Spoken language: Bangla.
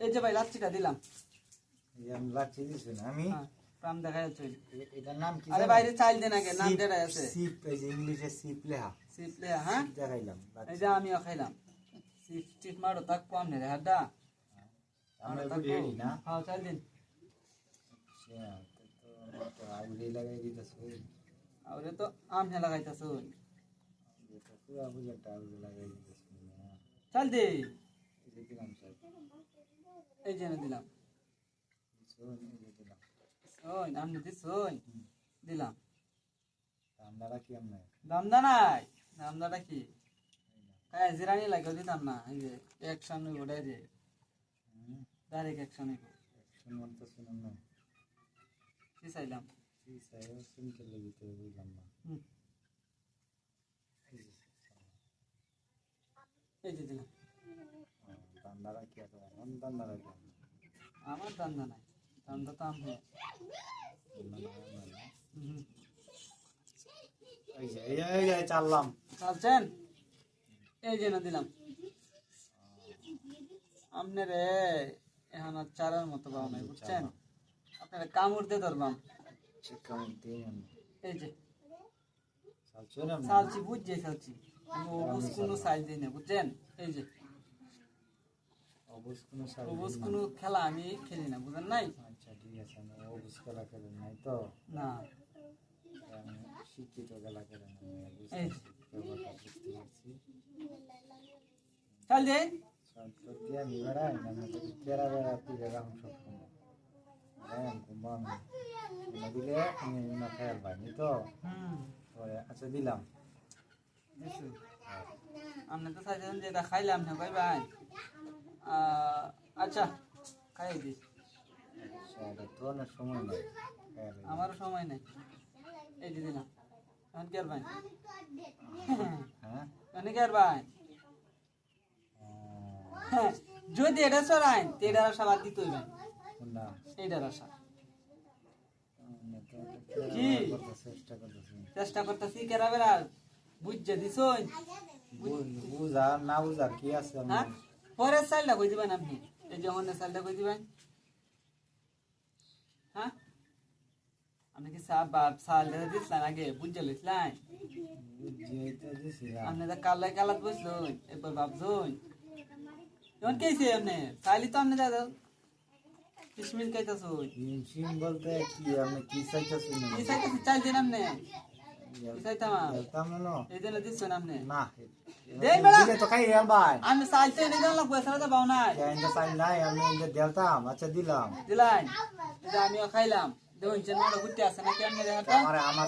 এই যে ভাই লাচ্ছিটা দিলাম। এই আমি লাচ্ছি দিছি না আমি। পাম দেখা যাচ্ছে। এটার নাম কি? আরে বাইরে চাইল দেন আগে, নাম যেটা আছে। সিপ, এই যে ইংলিশে সিপ লেখা। সিপ লেয়া, হ্যাঁ দেখাইলাম। এই যে আমিও খাইলাম। সিপ টিপ মারো তাক কম নেই রে হাড্ডা। আমরা বুড়ি হই না। হ্যাঁ চাইল দিন। আচ্ছা তো আউরি লাগাই দিতেছ। আরে তো আমনে লাগাইতাছো। এটা পুরো বুঝাটা আউরি লাগাই দিতেছ না। চাল দে। এই যে দিলাম স্যার। এই যে না দিলাম। শোন এই যে দিলাম। ওই আমনে দিছই। দিলাম। দামদারা কি আমনে? দামদা নাই। দামদাটা কি? হ্যাঁ জিরানি লাগিয়ে দিতাম না। এই যে অ্যাকশন ওটাই যে। ডাইরেক্ট অ্যাকশন হইব। অ্যাকশন মত শুনুন না। কি চাইলাম? কি চাইও শুনতে লাগিতে বুঝলাম না। এই যে দিলাম। দামদারা কি আছে? দামদারা কি? আমার দান্দা নাই। দান্দা তো আমনে। এই চাললাম। চালছেন? এই যে না দিলাম। আমনে রে এখন আর চারের মতো পাও নাই বুঝছেন? আপনারা কামড় দিয়ে ধরবাম। এই যে চালছি বুঝছে চালছি। অবুজ কোনো সাইজ দিই না বুঝছেন? এই যে অবুজ কোনো খেলা আমি খেলি না বুঝেন নাই? আচ্ছা ঠিক আছে, আমি অবুজ খেলা খেলেন নাই তো? না শিক্ষিত খেলা খেলেন। এই বুঝতে পারছি। চাল দে। সত্যি আমি বেড়াই আমি তো কেরা বেড়া তুলে রাখুন সবসময় আমি কুম্বাম দিলে আমি না খেয়াল পাইনি তো। আচ্ছা দিলাম। আপনি তো চাইছেন যেটা খাইলাম না ভাই ভাই। আচ্ছা খাই দি। তো অনেক সময় নেই, আমারও সময় নেই। এই যে দিলাম। এখন কি আর ভাই? হ্যাঁ মানে কি আর ভাই? যদি এটা চড়াই এটার আশা বাদ দিতে হইবেন। এইটার আশা কি চেষ্টা করতেছি কেরা বেড়া বুঝছে দিছ বুঝা না বুঝা কি আছে? হ্যাঁ পরের সাইলটা কই দিবেন আপনি? এই যে অন্য সাইলটা কই দিবেন? হ্যাঁ আপনি কি সাইলটা দিছিলেন আগে বুঝে লইছিলেন? আপনি তো কালাই কালাত বসলেন এরপর ভাবছেন এখন কেছে আপনি চাইলি তো আপনি দাদা কিসমিস খাইতেছো বলতে কি আমি কি চাইতেছি কি চাইতেছি চাইল দিন আপনি কি চাইতাম এই জন্য দিচ্ছেন আপনি না দেই বেড়া তো খাই রে ভাই আমি চাইতে এনে দিলাম পয়সা তো পাও না এটা চাই নাই আমি এটা দিলাম। আচ্ছা দিলাম দিলাই এটা আমিও খাইলাম দেখুন চেন ঘুরতে আসে নাকি আপনি আমার